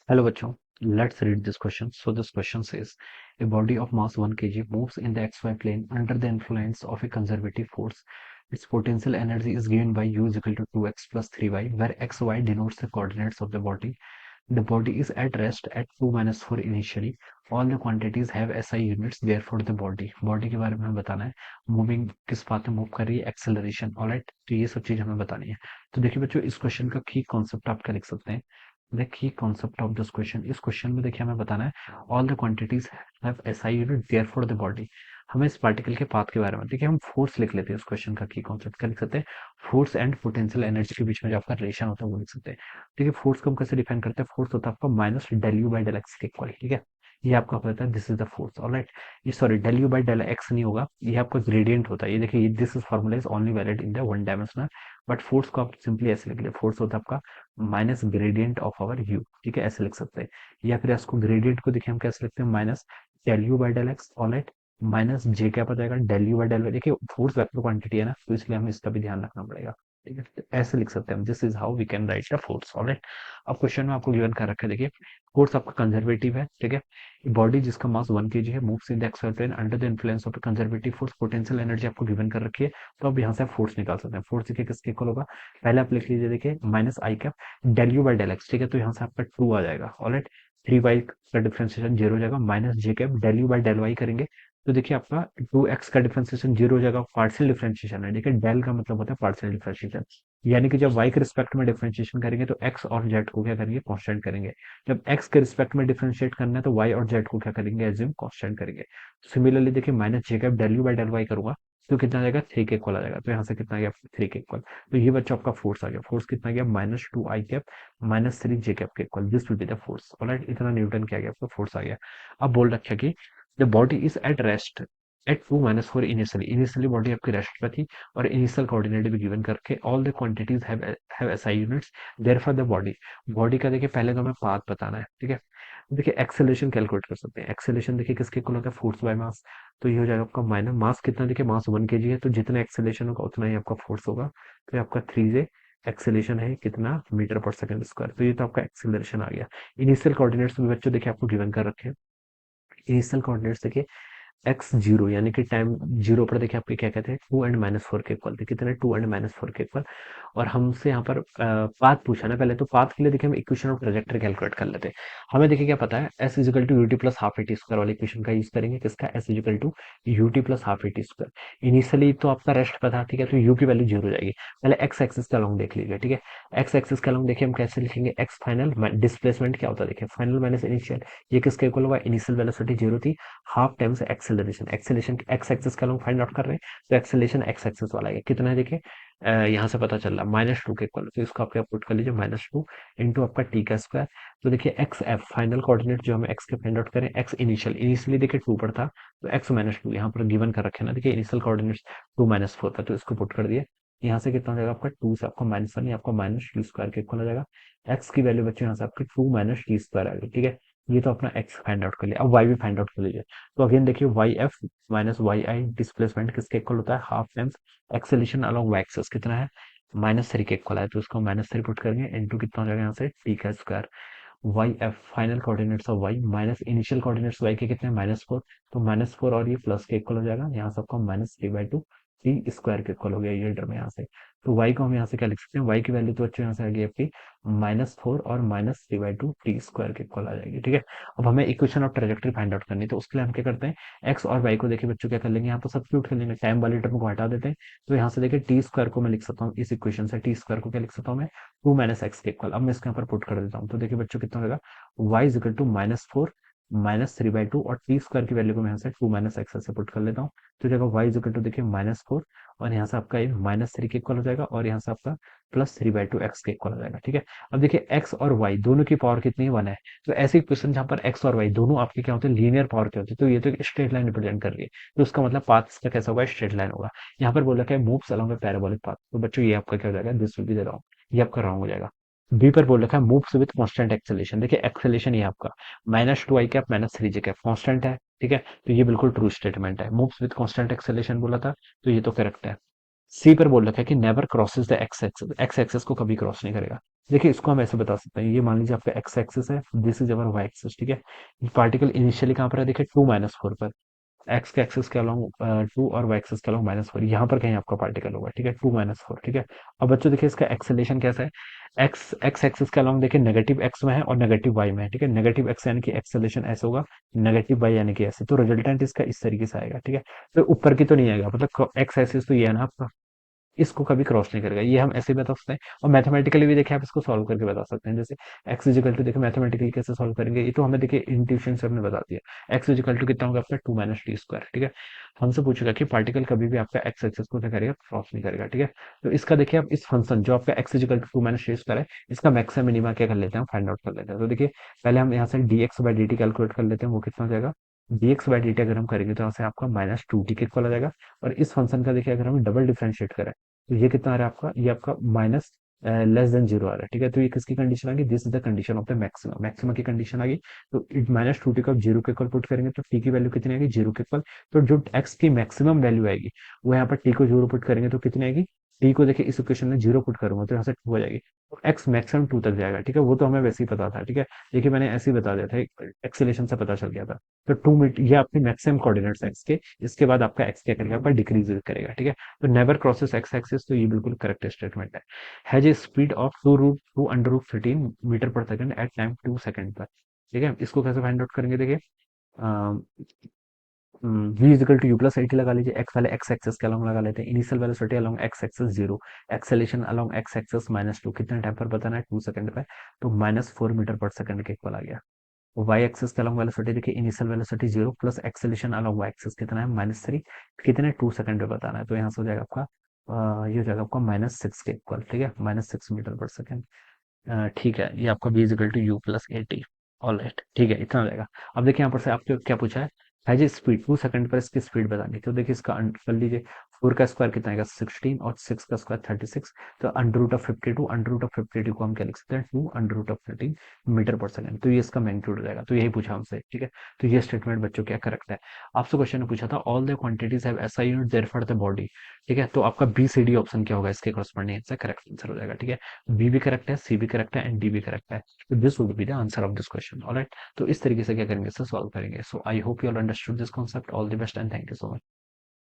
Hello बच्चों, let's read this question. So this question says, a body of mass 1 kg moves in the xy plane under the influence of a conservative force. Its potential energy is given by U is equal to 2x plus 3y, where xy denotes the coordinates of the body. The body is at rest at 2 minus 4 initially. All the quantities have SI units, therefore the body के बारे में हमें बताना है. Moving किस path में move कर रही है, एक्सेलरेशन. ऑलराइट, तो ये सब चीज हमें बतानी है. तो देखिए बच्चों, इस क्वेश्चन का की कॉन्सेप्ट आप क्या लिख सकते हैं. The key concept of this question, इस क्वेश्चन में देखिए हमें बताना है all the quantities have SI unit therefore the body. हमें इस पार्टिकल के पाथ के बारे में देखिए, हम फोर्स लिख लेते हैं. इस क्वेश्चन का की कॉन्सेप्ट क्या लिख सकते हैं, फोर्स एंड पोटेंशियल एनर्जी के बीच में जो आपका रिलेशन होता है वो लिख सकते हैं. देखिए फोर्स को हम कैसे डिफाइन करते हैं, फोर्स होता है आपका minus del you by del x के इक्वल. ठीक है, ये आपका होता है this is the force. Alright, ये sorry del you by del x नहीं होगा, ये आपका ग्रेडियंट होता है. ये देखिए, this is formula is only valid in the one dimensional. But force को आप सिंपली ऐसे लिख ले, फोर्स होता है आपका minus gradient of our U. ठीक है, ऐसे लिख सकते हैं. या फिर इसको ग्रेडियंट को देखिए हम कैसे लिखते हैं, minus del you by del x. Alright, minus j क्या पता जाएगा del you by del y. देखिए फोर्स वेक्टर क्वांटिटी है ना, तो इसलिए हमें इसका भी ध्यान रखना पड़ेगा. ठीक है, तो ऐसे लिख सकते हैं हम, this is how we can write the force. Alright, अब क्वेश्चन में आपको गिवन कर रखा है. देखिए फोर्स आपका कंजर्वेटिव है. ठीक है, बॉडी जिसका मास 1 kg है moves in the XY plane under the influence of conservative force. Potential energy आपको गिवन कर रखी है, तो अब यहाँ से आप फोर्स निकाल सकते हैं. फोर्स देखिए किसके इक्वल होगा, पहले आप लिख लीजिए. देखिए minus I cap del you by del X. ठीक है, तो यहाँ से आपका 2 आ जाएगा. ऑलराइट, 3y का डिफरेंशिएशन 0 हो जाएगा. Minus J cap del you by del Y करेंगे तो देखिए आपका 2x का डिफरेंशिएशन 0 हो जाएगा. पार्शियल डिफरेंशिएशन है. देखिए डेल का मतलब होता है पार्शियल डिफरेंशिएशन, यानी कि जब y के रिस्पेक्ट में डिफरेंशिएशन करेंगे तो x और z को क्या करेंगे, कांस्टेंट करेंगे. जब x के रिस्पेक्ट में डिफरेंशिएट करना है तो y और z को क्या करेंगे, एज्यूम कांस्टेंट करेंगे. सिमिलरली देखिए minus J cap del you by del Y करूंगा तो कितना आ जाएगा, 3 के इक्वल आ जाएगा. तो यहाँ से कितना आ गया, 3 के इक्वल. तो ये बच्चा आपका फोर्स आ गया. फोर्स कितना गया, माइनस 2 आई कैप माइनस 3 जे कैप के equal. This will be the force. Alright, इतना न्यूटन क्या गया आपका, फोर्स आ गया. अब बोल रखा कि the body is at rest at 2 minus 4 initially. Initially body आपकी रेस्ट पे थी और इनिशियल कोऑर्डिनेट भी गिवन करके all the quantities have SI units therefore the body का देखिए पहले तो हमें पाथ बताना है. ठीक है, देखिए एक्सेलरेशन कैलकुलेट कर सकते हैं. एक्सेलरेशन देखिए किसके इक्वल होता है, फोर्स बाय मास. तो ये हो जाएगा आपका माइनस मास कितना, देखिए मास 1 kg है, तो जितना एक्सेलरेशन होगा उतना ही आपका फोर्स होगा. तो ये आपका 3 एक्सेलरेशन है कितना, मीटर पर सेकंड स्क्वायर. तो ये तो आपका एक्सेलरेशन आ गया. इनिशियल कोऑर्डिनेट्स भी बच्चों देखिए आपको गिवन कर रखे हैं. इनिशियल कोऑर्डिनेट्स देखिए एक्स जीरो यानी कि टाइम जीरो पर देखिए आपके क्या कहते हैं, 2 and -4 के इक्वल थे. कितने, 2 and -4 के इक्वल. और हमसे यहाँ पर पाथ पूछा ना, पहले तो पाथ के लिए देखिए हम इक्वेशन ऑफ ट्रेजेक्टरी कैलकुलेट कर लेते हैं. हमें देखिए क्या पता है, S equal to UT plus half AT square वाले इक्वेशन का यूज करेंगे. किसका, S equal to UT plus half AT square. Initially तो आपका रेस्ट पे था. ठीक है, तो यू की वैल्यू 0 हो जाएगी. पहले एक्स एक्सिस का लॉन्ग देख लीजिए. ठीक है, एक्स एक्सिस का लॉन्ग देखिए हम कैसे लिखेंगे, एक्स फाइनल डिस्प्लेसमेंट क्या होता है, देखिए फाइनल माइनस इनिशियल. ये किसके इक्वल होगा, इनिशियल वेलोसिटी 0 थी, half times acceleration. Acceleration x axis का लोग फाइंड आउट कर रहे हैं, तो एक्सेलरेशन एक्स एक्सिस वाला है कितना है, देखिए यहाँ से पता चल रहा है -2 के इक्वल. तो इसको आप क्या पुट कर लीजिए, -2 इंटू आपका टी का स्क्वायर. तो देखिए एक्स एफ फाइनल कोऑर्डिनेट जो हमें एक्स के फाइंड आउट करें, एक्स इनिशियल इनिशियली देखिए 2 पर था, तो एक्स -2 यहाँ पर गिवन कर रखे ना. देखिए इनिशियल कोऑर्डिनेट 2 - 4 था, तो इसको पुट कर दिए. यहाँ से कितना हो जाएगा आपका 2 से आपका -1, आपका -t स्क्वायर के इक्वल हो जाएगा. एक्स की वैल्यू बच्चे यहाँ से आपकी 2 - t स्क्वायर आ गई. ठीक है, ये तो अपना एक्स फाइंड आउट कर लिया. अब वाई भी फाइंड आउट कर लीजिए. तो अगेन देखिए Y F minus Y I displacement किसके इक्वल होता है, half times acceleration along Y axis कितना है, -3 के इक्वल है. तो उसको -3 पुट करेंगे इनटू कितना हो जाएगा यहाँ से टी का square. Y F final coordinates of Y minus initial coordinates Y के कितने, -4. तो -4 और ये प्लस के इक्वल हो जाएगा. यहाँ से आपका -3/2 टी स्क्वायर के इक्वल हो गया ये टर्म यहाँ से. तो वाई को हम यहाँ से क्या लिख सकते हैं, वाई की वैल्यू तो अच्छे यहाँ से आ गई आपकी -4 और -3/2 टी स्क्वायर के इक्वल आ जाएगी. ठीक है, अब हमें equation of trajectory find out करनी है. तो उसके लिए हम क्या करते हैं, एक्स और वाई को देखिए बच्चों क्या कर लेंगे, यहाँ पर सब्स्टिट्यूट कर लेंगे. टाइम वाली टर्म को हटा देते हैं. तो यहाँ से देखिए टी स्क्वायर को मैं लिख सकता हूँ इस इक्वेशन से, टी स्क्वायर को क्या लिख सकता हूँ मैं, 2 - x के इक्वल. अब मैं इसके यहाँ पर पुट कर देता हूँ. तो देखिए बच्चों कितना होगा, y इज इक्वल टू -4 -3/2 और टी स्क्वायर की वैल्यू को मैं यहाँ से 2 - x ऐसे पुट कर लेता हूँ. तो जगह y इज इक्वल टू देखिए -4 और यहाँ से आपका ये -3 के इक्वल हो जाएगा और यहाँ से आपका +3/2 x के इक्वल हो जाएगा. ठीक है, अब देखिए x और y दोनों की पावर कितनी है, 1 है. तो ऐसी इक्वेशन जहाँ पर x और y दोनों आपके क्या होते हैं, लीनियर पावर के होते हैं, तो ये तो एक स्ट्रेट लाइन रिप्रेजेंट कर रही है. तो उसका मतलब पाथ इसका कैसा होगा, स्ट्रेट लाइन होगा. यहाँ पर बोल रखा है मूव्स अलोंग ए पैराबोलिक पाथ. तो बच्चों ये आपका क्या हो जाएगा, this will be the wrong, ये आपका रॉन्ग हो जाएगा. बी पर बोल रखा है मूव्स विद कांस्टेंट एक्सेलेरेशन. देखिए एक्सेलेरेशन ये आपका -2 आई कैप -3 जे कैप कांस्टेंट है. ठीक है, तो ये बिल्कुल ट्रू स्टेटमेंट है. मूव्स विद कांस्टेंट एक्सेलेरेशन बोला था, तो ये तो करेक्ट है. सी पर बोल रखा है कि never crosses the x axis, x axis को कभी क्रॉस नहीं करेगा। देखिए इसको हम ऐसे बता सकते हैं, ये मान लीजिए आपका एक्स एक्सिस है, this is our Y axis, ठीक है। पार्टिकल इनिशियली कहाँ पर है, देखिए 2 - 4 पर, एक्स के एक्सिस के अलोंग 2 और वाई एक्सिस के अलोंग -4, यहाँ पर कहीं आपका पार्टिकल होगा, ठीक है, 2 - 4, ठीक है। अब बच्चों देखिए इसका एक्सेलेरेशन कैसा है, एक्स एक्स एक्सिस के अलोंग देखिए नेगेटिव एक्स में है और नेगेटिव वाई में है, ठीक है। नेगेटिव एक्स यानी कि एक्सेलेरेशन ऐसे होगा, नेगेटिव वाई यानी कि ऐसे, तो रिजल्टेंट इसका इस तरीके से आएगा, ठीक है। तो ऊपर की तो नहीं आएगा, मतलब एक्स एक्सिस तो ये है ना आपका, इसको कभी क्रॉस नहीं करेगा, ये हम ऐसे ही बता सकते हैं। और मैथमेटिकली भी देखिए आप इसको सॉल्व करके बता सकते हैं, जैसे एक्स इजिकल टू, देखिए मैथमेटिकली कैसे सॉल्व करेंगे, ये तो हमें देखिए इंट्यूशन से हमने बता दिया। एक्स इजिकल टू कितना होगा आपका 2 - t², ठीक है। हमसे पूछेगा कि पार्टिकल कभी भी आपका एक्स एक्सिस को क्या करेगा, क्रॉस नहीं करेगा, ठीक है। तो इसका देखिए आप इस फंक्शन जो आपका एक्स इजिकल टू 2 - t² है, इसका मैक्सिमम मिनिमा क्या कर लेते हैं, फाइंड आउट कर लेते हैं। तो देखिए पहले हम यहाँ से dx/dt कैलकुलेट कर लेते हैं, वो कितना हो जाएगा, dx/dt अगर हम करेंगे तो यहाँ से आपका -2t के इक्वल आ जाएगा। और इस फंक्शन का देखिए अगर हम डबल डिफरेंशिएट करें तो ये कितना आ रहा है आपका, ये आपका माइनस लेस देन जीरो आ रहा है, ठीक है। तो ये किसकी कंडीशन आ गई, this is the condition of the maximum, maximum की कंडीशन आ गई। तो इट -2t को आप जीरो के इक्वल पुट करेंगे तो टी की वैल्यू कितनी आएगी, जीरो के इक्वल। तो जो एक्स की मैक्सिमम वैल्यू आएगी वो यहाँ पर टी को जीरो पुट करेंगे तो कितनी आएगी, टी को देखिए इस इक्वेशन में जीरो पुट करूंगा तो यहाँ से टू हो जाएगी, तो एक्स मैक्सिमम टू तक जाएगा, ठीक है। वो तो हमें वैसे ही पता था, ठीक है। देखिए मैंने ऐसे ही बता दिया था, एक्सेलेरेशन से पता चल गया था। तो 2 मीटर ये आपके मैक्सिमम कोऑर्डिनेट्स एक्स के, इसके बाद आपका एक्स क्या करेगा, आपका डिक्रीज करेगा, ठीक है। तो नेवर क्रॉसेस एक्स एक्सिस, तो ये बिल्कुल करेक्ट स्टेटमेंट है। Has a speed of 2√2 √13 metre पर सेकंड एट टाइम 2 सेकंड पर, ठीक है। इसको कैसे फाइंड आउट करेंगे, देखिए v इजिकल टू u+80 लगा लीजिए, एक्स वाले एक्स एक्सेस के अलॉन्ग लगा लेते हैं, initial velocity along X axis 0, acceleration along X axis -2, कितने टाइम पर बताना है, 2 सेकंड पे, तो -4 मीटर पर सेकंड के इक्वल आ गया। वाई एक्सिस के अलॉन्ग वेलोसिटी देखिए, initial velocity 0 plus acceleration along Y axis कितना है, -3, कितने 2 सेकंड पे बताना है, तो यहाँ से हो जाएगा आपका ये हो जाएगा आपका -6 के इक्वल, ठीक है, -6 मीटर पर सेकंड। ठीक है, ये आपका b equal to u+80। All right, ठीक है, इतना हो जाएगा। अब देखिए यहाँ पर से आपको क्या पूछा है जी स्पीड, 2 सेकंड पर इसकी स्पीड बतानी, तो देखिए इसका कर लीजिए, 4 का स्क्वायर कितना आएगा 16 और 6 का स्क्वायर 36, तो √52, √52 को हम क्या लिख सकते हैं, 2√13 मीटर पर सेकंड, तो ये इसका मैग्नीट्यूड हो जाएगा। तो यही पूछा हमसे, ठीक है। तो ये स्टेटमेंट बच्चों क्या करेक्ट है। आपसे क्वेश्चन ने पूछा था all the quantities have SI unit therefore the body, ठीक है। तो आपका बी सी डी ऑप्शन क्या होगा, इसके करस्पॉन्डिंग आंसर करेक्ट आंसर हो जाएगा, ठीक है। बी भी करेक्ट है, सी भी करेक्ट है एंड डी भी करेक्ट है। तो this would be the answer of this question, alright. तो इस तरीके से क्या करेंगे, इसे सॉल्व करेंगे। So I hope you all understood this concept, all the best and thank you so much.